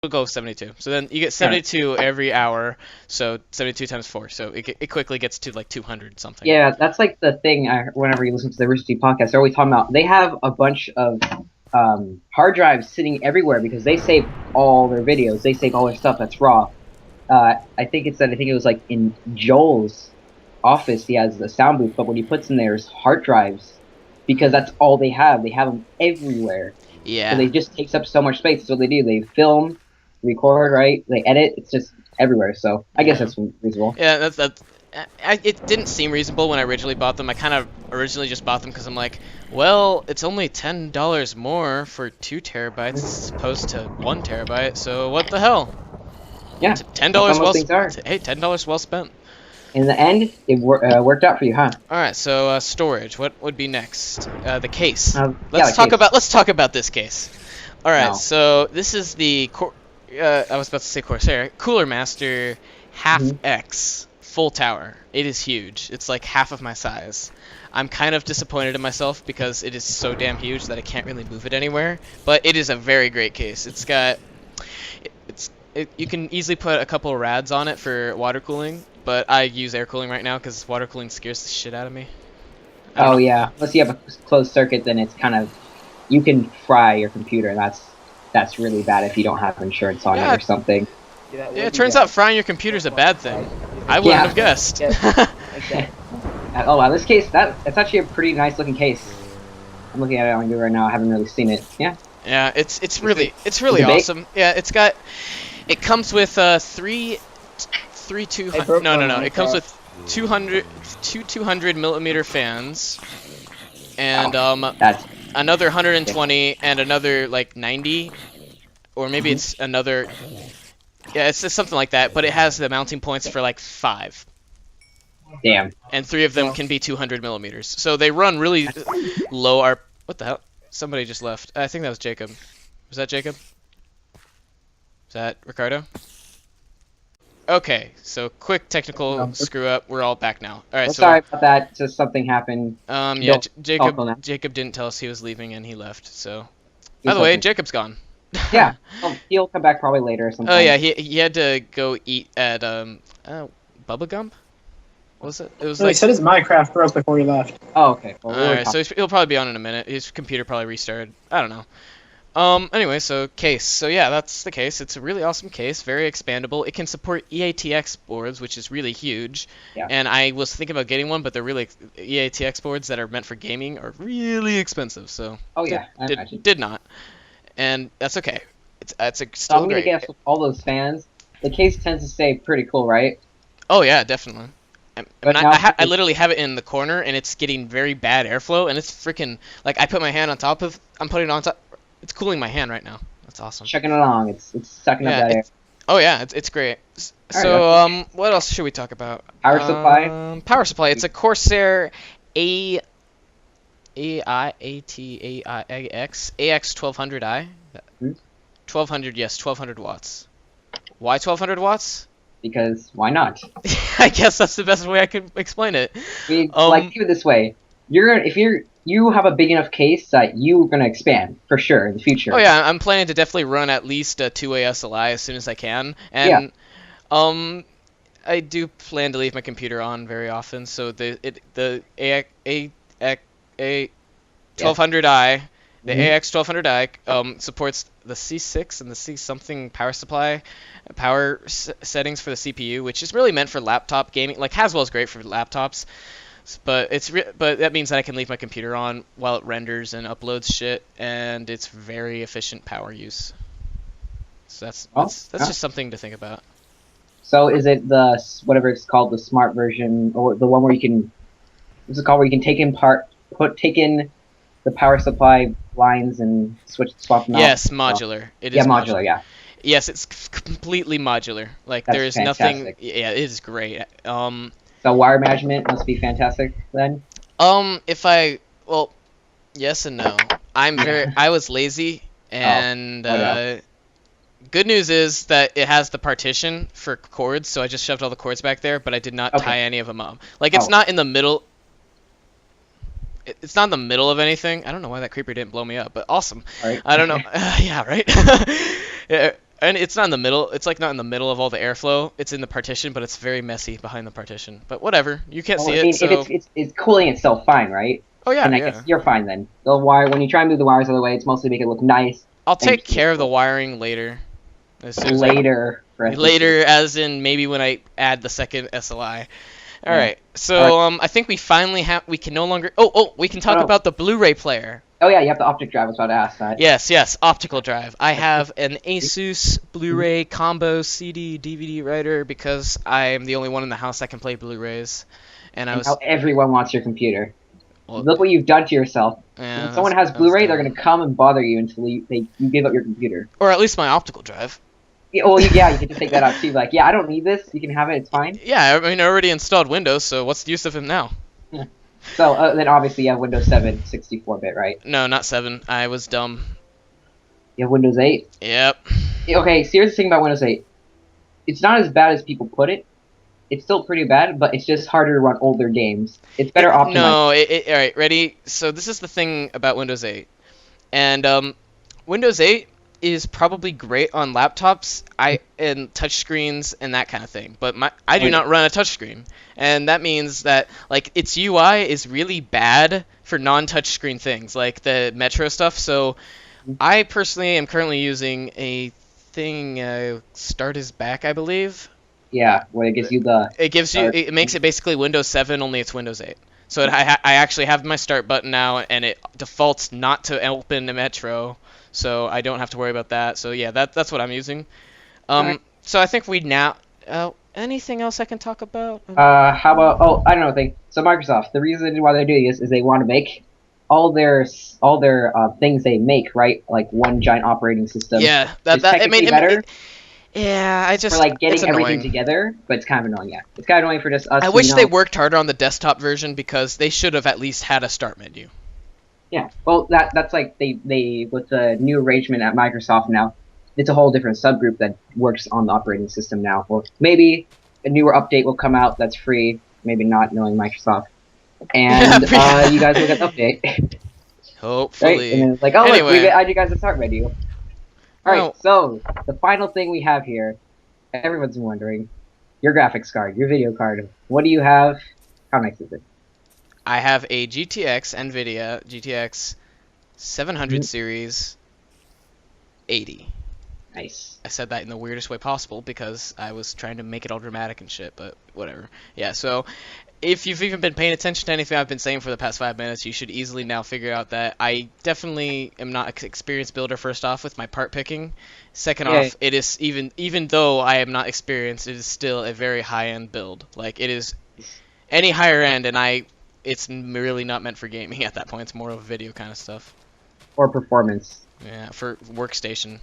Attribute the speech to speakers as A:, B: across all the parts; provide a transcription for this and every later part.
A: We'll go 72. So then you get 72 every hour, so 72 times 4. So it quickly gets to like 200 something.
B: Yeah, that's like the thing. Whenever you listen to the Rooster Teeth podcast, they're always talking about they have a bunch of hard drives sitting everywhere because they save all their videos. They save all their stuff that's raw. I think it was like in Joel's office. He has the sound booth, but what he puts in there is hard drives because that's all they have. They have them everywhere.
A: Yeah.
B: So they just takes up so much space. That's what they do. They film, record, right? They edit. It's just everywhere. So I guess that's reasonable.
A: Yeah, it didn't seem reasonable when I originally bought them. I kind of originally just bought them because I'm like, well, it's only $10 more for 2 terabytes as opposed to 1 terabyte. So what the hell?
B: Yeah,
A: $10 well spent. Hey, $10 well spent.
B: In the end, it worked out for you, huh?
A: All right, so storage. What would be next? The case.
B: Let's
A: talk about this case. All right, so this is the I was about to say Corsair Cooler Master Half X full tower. It is huge. It's like half of my size. I'm kind of disappointed in myself because it is so damn huge that I can't really move it anywhere. But it is a very great case. It's got you can easily put a couple of rads on it for water cooling, but I use air cooling right now because water cooling scares the shit out of me.
B: Oh yeah, unless you have a closed circuit, then it's kind of you can fry your computer, and that's really bad if you don't have insurance on it or something.
A: Yeah, it turns out frying your computer is a bad thing. I wouldn't have guessed.
B: Oh wow, this case it's actually a pretty nice looking case. I'm looking at it on Google right now. I haven't really seen it. Yeah.
A: Yeah, it's really awesome. Yeah, it comes with no. It comes with 200 millimeter fans, and another 120 and another like 90, or maybe it's another. Yeah, it's just something like that. But it has the mounting points for like 5.
B: Damn.
A: And 3 of them can be 200 millimeters. So they run really low. What the hell? Somebody just left. I think that was Jacob. Was that Jacob? Is that Ricardo? Okay, so quick technical screw up. We're all back now. All right, so
B: sorry about that. Just something happened.
A: Yeah, Jacob didn't tell us he was leaving and he left. So, by the way, Jacob's gone.
B: Yeah, he'll come back probably later or something.
A: Oh yeah, he had to go eat at Bubba Gump. What was it? It was
C: like he said his Minecraft broke before he left.
B: Oh okay.
A: Well, alright, so he'll probably be on in a minute. His computer probably restarted. I don't know. Anyway, so case. So yeah, that's the case. It's a really awesome case, very expandable. It can support EATX boards, which is really huge.
B: Yeah.
A: And I was thinking about getting one, but they're really EATX boards that are meant for gaming are really expensive. So
B: oh yeah,
A: did not, and that's okay. It's still
B: so I'm gonna
A: great.
B: guess with all those fans, the case tends to stay pretty cool, right?
A: Oh yeah, definitely. I literally have it in the corner, and it's getting very bad airflow, and it's freaking like I put my hand on top of. I'm putting it on top. It's cooling my hand right now. That's awesome.
B: Chugging along. It's sucking up that air.
A: Oh yeah, it's great. So what else should we talk about?
B: Power supply.
A: Power supply. It's a Corsair AX 1200i. 1200, yes, 1200 watts. Why 1200 watts?
B: Because why not?
A: I guess that's the best way I could explain it.
B: Like keep it this way: if you have a big enough case that you're gonna expand for sure in the future.
A: Oh yeah, I'm planning to definitely run at least a 2A SLI as soon as I can, and I do plan to leave my computer on very often. So the A1200i. The AX 1200i supports the C6 and the C something power supply, settings for the CPU, which is really meant for laptop gaming. Like Haswell's great for laptops, but but that means that I can leave my computer on while it renders and uploads shit, and it's very efficient power use. So that's just something to think about.
B: So is it the whatever it's called, the smart version, or the one where you can? What's it called? Where you can take in the power supply lines and swap them out?
A: Yes, modular. It is
B: modular. Yeah.
A: Yes, it's completely modular. Like
B: That's
A: there is
B: fantastic.
A: nothing. Yeah, it is great.
B: So wire management must be fantastic then.
A: Yes and no. I was lazy, and good news is that it has the partition for cords, so I just shoved all the cords back there, but I did not tie any of them up. Like it's not in the middle. It's not in the middle of anything. I don't know why that creeper didn't blow me up, but awesome.
B: Right.
A: I don't know. Yeah, right? And it's not in the middle. It's like not in the middle of all the airflow. It's in the partition, but it's very messy behind the partition. But whatever, you can't see
B: I mean,
A: it. So
B: if it's cooling itself fine, right?
A: oh yeah,
B: And I
A: yeah.
B: guess you're fine then. The wire, when you try and move the wires out of the way, it's mostly to make it look nice.
A: I'll take care of the wiring later. As soon as
B: Later.
A: later, as in maybe when I add the second SLI. All right. So I think we finally have. We can no longer. We can talk about the Blu-ray player.
B: Oh yeah, you have the optic drive. I was about to ask that.
A: Yes, optical drive. I have an Asus Blu-ray combo CD DVD writer because I am the only one in the house that can play Blu-rays. And
B: How everyone wants your computer.
A: Well,
B: look what you've done to yourself.
A: Yeah,
B: when someone has Blu-ray, they're gonna come and bother you until you give up your computer.
A: Or at least my optical drive.
B: Yeah, well, yeah, you can just take that out too. Like, yeah, I don't need this. You can have it. It's fine.
A: Yeah, I mean, I already installed Windows, so what's the use of him now?
B: Yeah. So then obviously you have Windows 7 64-bit, right?
A: No, not 7. I was dumb.
B: You have Windows 8?
A: Yep.
B: Okay, so here's the thing about Windows 8. It's not as bad as people put it. It's still pretty bad, but it's just harder to run older games. It's better optimized.
A: No, all right, ready? So this is the thing about Windows 8. And Windows 8 is probably great on laptops and touchscreens and that kind of thing. But I do not run a touchscreen. And that means that like its UI is really bad for non-touchscreen things, like the Metro stuff. So I personally am currently using a thing, Start is Back, I believe.
B: Yeah, where it gives you the...
A: It makes it basically Windows 7, only it's Windows 8. So I actually have my Start button now, and it defaults not to open the Metro, so I don't have to worry about that. So yeah, that's what I'm using.
B: Right.
A: So I think we now... anything else I can talk about?
B: How about... Oh, I don't know. So Microsoft, the reason why they're doing this is they want to make all their things they make, right? Like one giant operating system.
A: Yeah,
B: better.
A: Yeah, I just...
B: For, like, getting
A: it's
B: everything
A: annoying.
B: together, but it's kind of annoying, yeah. It's kind of annoying for just us.
A: I wish they worked harder on the desktop version because they should have at least had a start menu.
B: Yeah, well, that's like they with the new arrangement at Microsoft now, it's a whole different subgroup that works on the operating system now. Or maybe a newer update will come out that's free, maybe not, knowing Microsoft. And you guys will get the update.
A: Hopefully.
B: Right? And it's like, oh,
A: anyway.
B: look, we add you guys a start menu. Alright, so the final thing we have here, everyone's wondering, your graphics card, your video card. What do you have? How nice is it?
A: I have a GTX NVIDIA GTX 700 series 80.
B: Nice.
A: I said that in the weirdest way possible because I was trying to make it all dramatic and shit, but whatever. Yeah, so if you've even been paying attention to anything I've been saying for the past 5 minutes, you should easily now figure out that I definitely am not an experienced builder, first off, with my part picking. Second off, it is, even though I am not experienced, it is still a very high-end build. Like, it is any higher end, and it's really not meant for gaming at that point. It's more of a video kind of stuff.
B: Or performance.
A: Yeah, for workstation.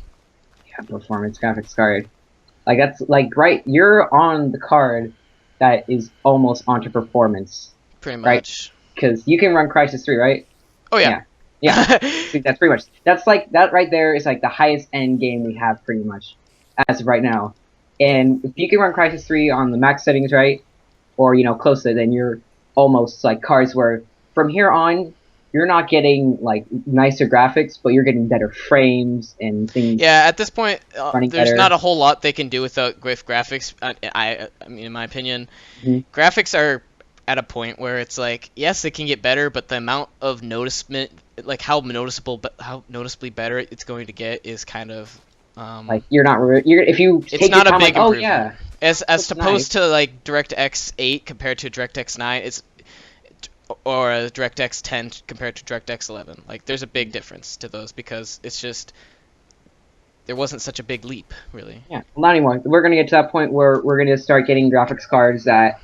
B: Yeah, performance graphics card. Like, that's, like, right, you're on the card that is almost onto performance.
A: Pretty much.
B: Right? Because you can run Crysis 3, right?
A: Oh, yeah.
B: Yeah. That's pretty much. That's like, that right there is like the highest end game we have pretty much as of right now. And if you can run Crysis 3 on the max settings, right? Or, close to it, then you're almost like cards where from here on, you're not getting like nicer graphics, but you're getting better frames and things.
A: Yeah, at this point, there's
B: better.
A: not a whole lot they can do with graphics. I mean, in my opinion, graphics are at a point where it's like, yes, it can get better, but the amount of noticeable, like how noticeably better it's going to get, is kind of
B: like you're not. If you
A: it's not a big improvement.
B: Oh yeah.
A: As opposed to like DirectX 8 compared to DirectX 9, or a DirectX 10 compared to DirectX 11. Like, there's a big difference to those because it's just there wasn't such a big leap, really.
B: Yeah, well, not anymore. We're gonna get to that point where we're gonna start getting graphics cards that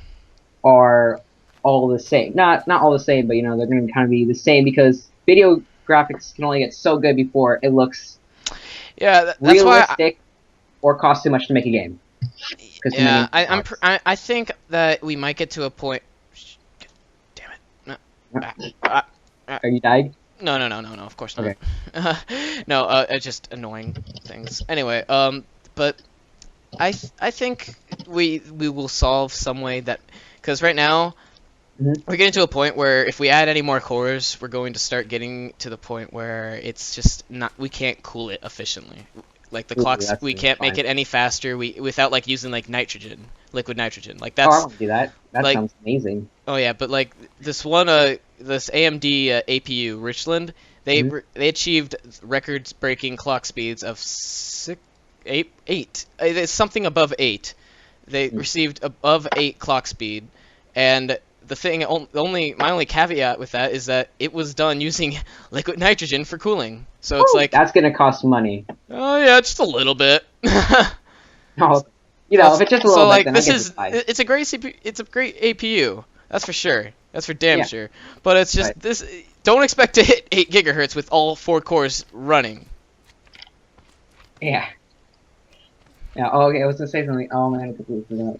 B: are all the same. Not all the same, but they're gonna kind of be the same because video graphics can only get so good before it looks
A: that's
B: realistic or costs too much to make a game.
A: Yeah, I think that we might get to a point.
B: Are you died?
A: No, of course not.
B: Okay.
A: No, it's just annoying things. Anyway, but I think we will solve some way that, because right now we're getting to a point where if we add any more cores, we're going to start getting to the point where it's just not, we can't cool it efficiently. Like the
B: Ooh,
A: clocks,
B: that's
A: we
B: really
A: can't make
B: fun.
A: it any faster. Without like using like nitrogen, liquid nitrogen. Like
B: Oh, I
A: that's
B: want to do that. That
A: like
B: sounds amazing.
A: oh yeah, but like this one this AMD APU Richland,
B: Mhm.
A: they achieved records-breaking clock speeds of 8. It's something above 8. They received above 8 clock speed, and my only caveat with that is that it was done using liquid nitrogen for cooling. So it's
B: Woo!
A: like,
B: That's gonna cost money.
A: oh yeah, just a little bit.
B: Oh, if
A: Because
B: it's just a little
A: so
B: bit,
A: like
B: then I
A: this
B: can
A: is
B: decide.
A: it's a great it's a great APU. That's for sure. That's for damn
B: Yeah,
A: sure. But it's just
B: right.
A: this. Don't expect to hit 8 gigahertz with all 4 cores running.
B: Yeah. Yeah. Oh, okay. I was gonna say something. Oh man, I completely forgot.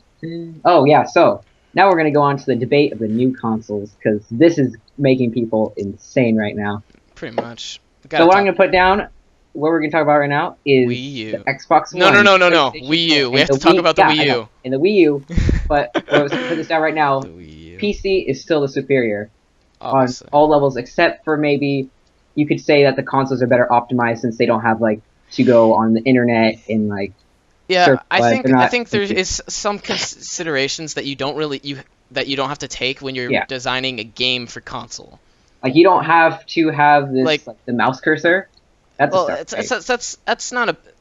B: Oh yeah. So now we're gonna go on to the debate of the new consoles because this is making people insane right now.
A: Pretty much. We
B: So
A: gotta
B: what I'm
A: talk
B: gonna put down, what we're gonna talk about right now is
A: Wii
B: the
A: U.
B: Xbox
A: No, no,
B: One,
A: no, no, no.
B: PlayStation
A: Wii
B: 4,
A: U. We
B: and
A: have
B: the
A: to talk
B: Wii.
A: about the
B: Yeah,
A: Wii
B: I know,
A: U.
B: and the Wii U. But I was gonna put this down right now.
A: The Wii U.
B: PC is still the superior on
A: Obviously.
B: all levels, except for maybe you could say that the consoles are better optimized since they don't have like to go on the internet and like
A: Yeah,
B: surf the web. They're
A: I
B: not.
A: think there is some considerations that you don't have to take when you're
B: Yeah,
A: designing a game for console.
B: like you don't have to have
A: Like,
B: this like the mouse cursor. That's a
A: well,
B: start, right?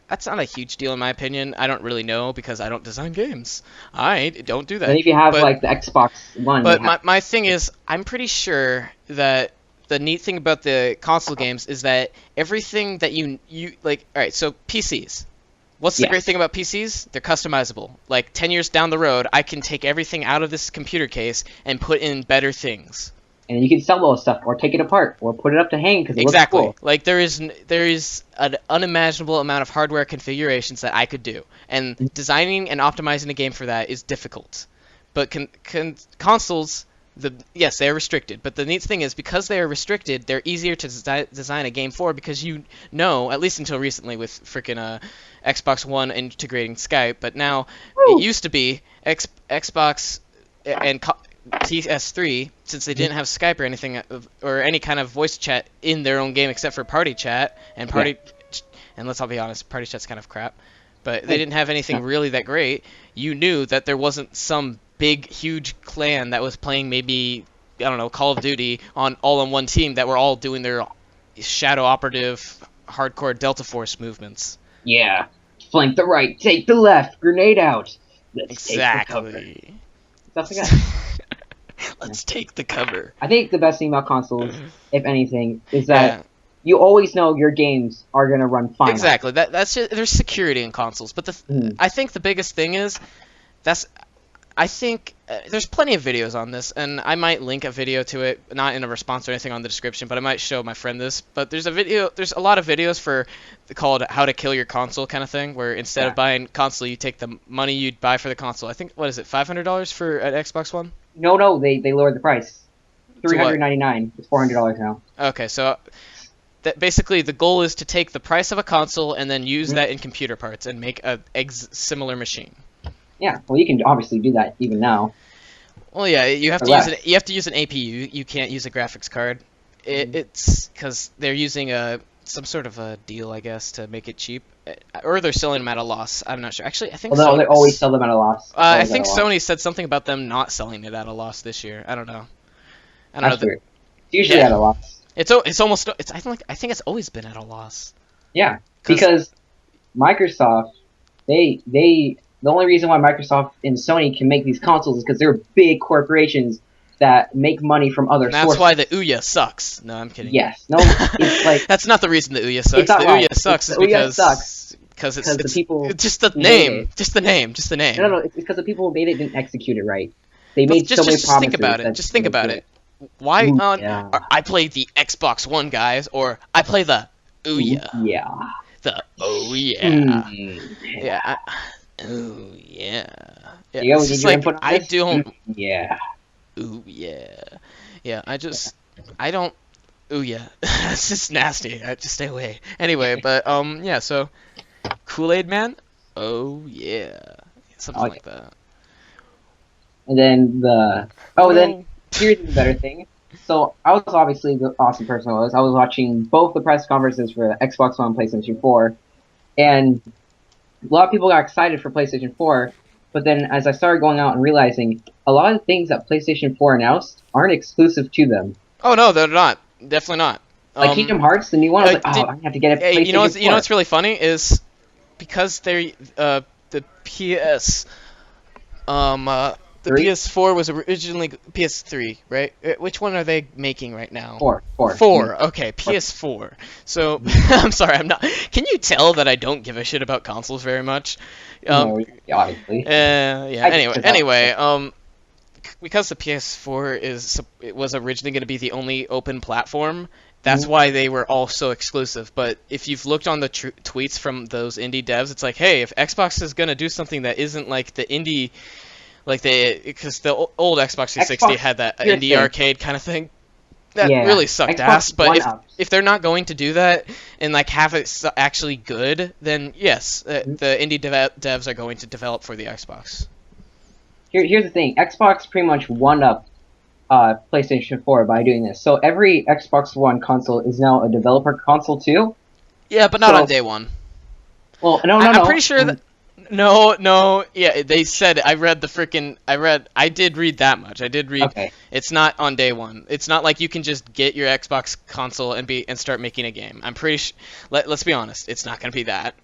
A: that's not a huge deal in my opinion. I don't really know because I don't design games. I don't do
B: Then
A: that.
B: if you have
A: But
B: like the Xbox One, they
A: but
B: have.
A: my thing is, I'm pretty sure that the neat thing about the console games is that everything that you like. All right, so PCs. What's the great
B: Yes,
A: thing about PCs? They're customizable. Like 10 years down the road, I can take everything out of this computer case and put in better things.
B: and you can sell all stuff or take it apart or put it up to hang because it looks
A: Exactly.
B: cool.
A: Like there is an unimaginable amount of hardware configurations that I could do, and designing and optimizing a game for that is difficult. But consoles, yes, they are restricted. But the neat thing is because they are restricted, they're easier to design a game for because at least until recently with freaking Xbox One integrating Skype, but now it
B: Woo!
A: used to be Xbox and PS3, since they didn't have Skype or anything or any kind of voice chat in their own game except for party chat and and let's all be honest, party chat's kind of crap. But they didn't have anything really that great. You knew that there wasn't some big huge clan that was playing maybe I don't know, Call of Duty all on one team that were all doing their shadow operative hardcore Delta Force movements.
B: Yeah, flank the right, take the left, grenade out. Let's take the cover.
A: Exactly.
B: Stuff like that.
A: Let's take the cover.
B: I think the best thing about consoles, if anything, is that
A: Yeah.
B: you always know your games are gonna run fine.
A: Exactly. That's just, there's security in consoles, but I think the biggest thing is I think there's plenty of videos on this, and I might link a video to it, not in a response or anything on the description, but I might show my friend this. But there's a lot of videos called "How to Kill Your Console" kind of thing, where instead of buying console, you take the money you'd buy for the console. I think what is it, $500 for an Xbox One?
B: No, they lowered the price.
A: To what?
B: $399. It's $400 now.
A: Okay, so basically the goal is to take the price of a console and then use that in computer parts and make a similar machine.
B: Yeah, well, you can obviously do that even now.
A: Well, yeah, you have to use an APU. You can't use a graphics card. It's because they're using some sort of a deal, I guess, to make it cheap, or they're selling them at a loss. I'm not sure. Actually, I think.
B: Although they always sell them at a loss.
A: I think Sony said something about them not selling it at a loss this year. I don't know.
B: That's weird. It's usually at a loss.
A: It's almost. I think it's always been at a loss.
B: Yeah, because Microsoft, the only reason why Microsoft and Sony can make these consoles is because they're big corporations that make money from other sources.
A: That's why the Ouya sucks. No, I'm kidding.
B: Yes. No, it's like...
A: That's not the reason the Ouya sucks.
B: It's not
A: the
B: right.
A: Ouya sucks is because it's
B: the people
A: just the name. Just the name.
B: No, it's because the people who made it didn't execute it right. They made so many promises.
A: Just think about it. Just think about it. Why I play the Xbox One, guys, or I play the Ouya.
B: Yeah.
A: The Ouya. Yeah. Oh yeah.
B: Yeah,
A: it's just like I
B: this?
A: don't.
B: Yeah.
A: Ooh yeah. Yeah. I don't. Ooh yeah. It's just nasty. I just stay away. Anyway, but yeah. So, Kool-Aid Man. Oh yeah. Something like that.
B: And then then here's the better thing. So I was obviously the awesome person I was. I was watching both the press conferences for the Xbox One and PlayStation 4. And a lot of people got excited for PlayStation 4, but then as I started going out and realizing a lot of the things that PlayStation 4 announced aren't exclusive to them.
A: Oh no, they're not. Definitely not.
B: Like Kingdom Hearts, the new one, I was like, oh,
A: Did,
B: I have to get a
A: hey,
B: PlayStation 4.
A: You know what's really funny is because they're the PS the
B: Three?
A: PS4 was originally PS3, right? Which one are they making right now?
B: Four.
A: Okay, PS4. So I'm sorry, I'm not. Can you tell that I don't give a shit about consoles very much?
B: No, obviously.
A: Yeah. Anyway, because the PS4 it was originally going to be the only open platform. That's why they were all so exclusive. But if you've looked on the tweets from those indie devs, it's like, hey, if Xbox is going to do something that isn't like the indie, because the old Xbox 360 had that indie arcade kind of thing, that really sucked ass. But if they're not going to do that and like have it actually good, then yes, the indie devs are going to develop for the Xbox.
B: Here's the thing: Xbox pretty much won up PlayStation 4 by doing this. So every Xbox One console is now a developer console too.
A: Yeah, but not on day one.
B: Well, no.
A: I'm pretty sure that. No. Yeah, they said. I did read that much. I did read.
B: Okay.
A: It's not on day one. It's not like you can just get your Xbox console and start making a game. I'm pretty sure. Let's be honest. It's not gonna be that.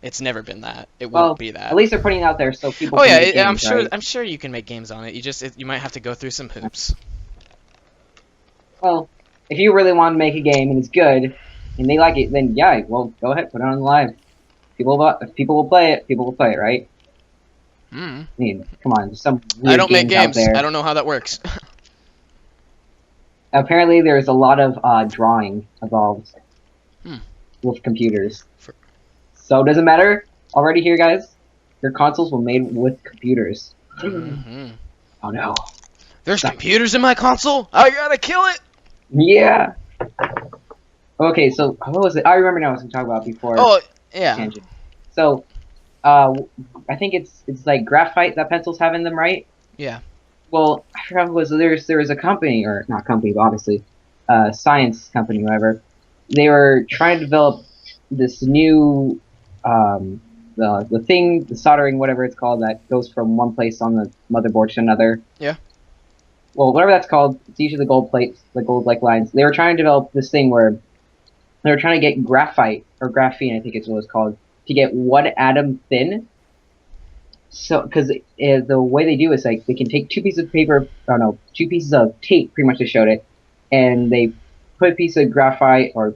A: It's never been that. It won't be that.
B: At least they're putting it out there so people.
A: Oh
B: can
A: yeah,
B: make games,
A: I'm sure.
B: Right?
A: I'm sure you can make games on it. You might have to go through some hoops.
B: Well, if you really want to make a game and it's good, and they like it, then yeah, well, go ahead, put it on live. If people will play it, people will play it, right? I mean, come on, there's some weird
A: I don't make games.
B: out there.
A: I don't know how that works.
B: Apparently, there's a lot of drawing involved with computers. So it doesn't matter. Already here, guys. Your consoles were made with computers. Oh no.
A: There's computers in my console? I gotta kill it!
B: Yeah! Okay, so what was it? I remember now what I was talking about before.
A: Oh, yeah.
B: Tangent. So, I think it's like graphite that pencils have in them, right?
A: Yeah.
B: Well, I forgot what it was. There was a company, or not company, but obviously, science company, whatever. They were trying to develop this new, the thing, the soldering, whatever it's called, that goes from one place on the motherboard to another.
A: Yeah.
B: Well, whatever that's called, it's usually the gold plates, the gold-like lines. They were trying to develop this thing where they were trying to get graphite, or graphene, I think it's what it's called, to get 1 atom thin. So, because the way they do is like they can take 2 pieces of paper, oh no, 2 pieces of tape, pretty much they showed it, and they put a piece of graphite or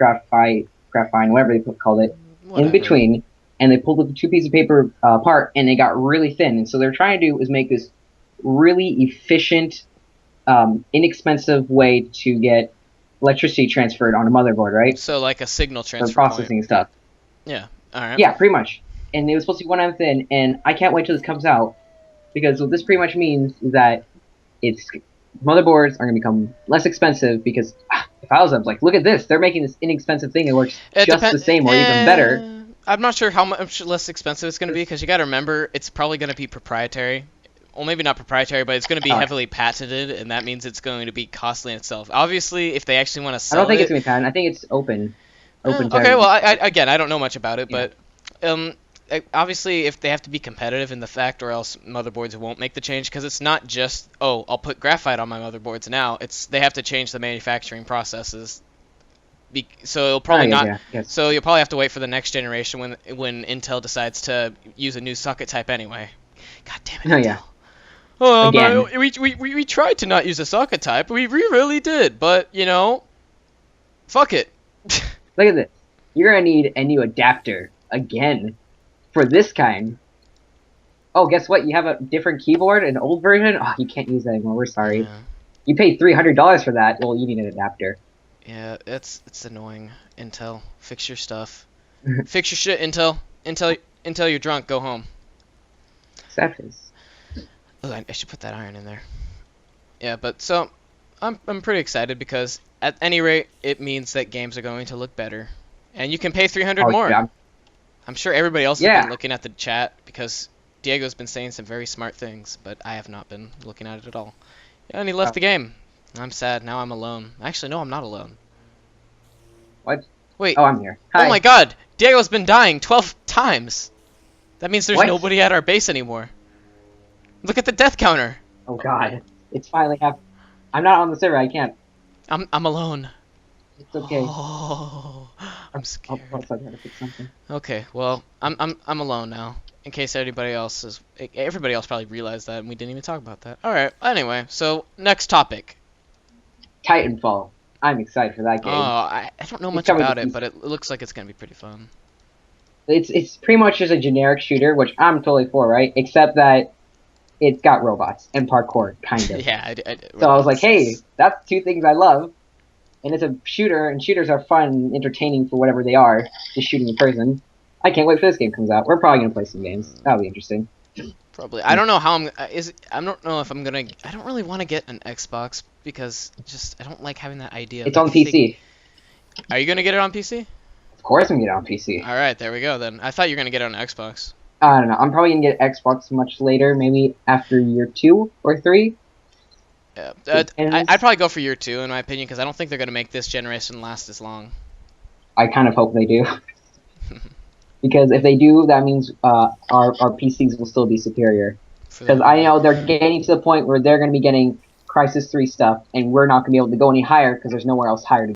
B: graphine, whatever they called it, in between, and they pulled the 2 pieces of paper apart, and they got really thin. And so they're trying to do is make this really efficient, inexpensive way to get electricity transferred on a motherboard, right?
A: So like a signal transfer
B: for processing stuff.
A: Yeah. All right.
B: Yeah, pretty much. And it was supposed to be 1 atom thin, and I can't wait till this comes out, because what this pretty much means is that motherboards are going to become less expensive, because if I was like, look at this, they're making this inexpensive thing that works just the same or even better.
A: I'm not sure how much less expensive it's going to be, because you got to remember, it's probably going to be proprietary. Well, maybe not proprietary, but it's going to be heavily patented, and that means it's going to be costly in itself. Obviously, if they actually want to sell it...
B: I don't think it's going to be patented. I think it's open.
A: Okay, well, I don't know much about it, but... obviously, if they have to be competitive in the fact, or else motherboards won't make the change, because it's not just, oh, I'll put graphite on my motherboards now. They have to change the manufacturing processes. So it'll probably So you'll probably have to wait for the next generation when Intel decides to use a new socket type anyway. God damn it, Intel.
B: Oh yeah.
A: We tried to not use a socket type. We really did, but fuck it.
B: Look at this. You're gonna need a new adapter again for this kind. Oh, guess what? You have a different keyboard, an old version. Oh, you can't use that anymore. We're sorry.
A: Yeah.
B: You paid $300 for that. Well, you need an adapter.
A: Yeah, it's annoying. Intel, fix your stuff. Fix your shit, Intel. Intel, you're drunk. Go home.
B: Surface.
A: Oh, I should put that iron in there. Yeah, but so I'm pretty excited, because at any rate it means that games are going to look better, and you can pay 300 more.
B: Yeah.
A: I'm sure everybody else has been looking at the chat, because Diego's been saying some very smart things, but I have not been looking at it at all. Yeah, and he left the game. I'm sad. Now I'm alone. Actually, no, I'm not alone.
B: What?
A: Wait.
B: Oh, I'm here. Hi.
A: Oh my God, Diego's been dying 12 times. That means there's
B: What?
A: nobody at our base anymore. Look at the death counter.
B: Oh god. It's finally happened. I'm not on the server, I can't.
A: I'm alone.
B: It's okay.
A: Oh, I'm scared.
B: I'll try to fix something.
A: Okay, well, I'm alone now. In case everybody else probably realized that and we didn't even talk about that. All right. Anyway, so next topic.
B: Titanfall. I'm excited for that game.
A: Oh, I don't know much about it, but it looks like it's gonna be pretty fun.
B: It's pretty much just a generic shooter, which I'm totally for, right? Except that it's got robots and parkour, kind of.
A: Yeah,
B: So I was like, hey, that's two things I love. And it's a shooter, and shooters are fun and entertaining for whatever they are, just shooting a person. I can't wait for this game comes out. We're probably gonna play some games. That'll be interesting.
A: Probably. I don't know how I don't know if I'm gonna. I don't really want to get an Xbox because I don't like having that idea.
B: It's on PC.
A: Are you gonna get it on PC?
B: Of course I'm gonna get it on PC.
A: All right, there we go then. I thought you were gonna get it on Xbox.
B: I don't know. I'm probably gonna get Xbox much later, maybe after year 2 or 3.
A: Yeah, I'd probably go for year 2 in my opinion because I don't think they're gonna make this generation last as long.
B: I kind of hope they do. Because if they do, that means our PCs will still be superior. Because I know they're getting to the point where they're going to be getting Crysis 3 stuff, and we're not going to be able to go any higher because there's nowhere else higher to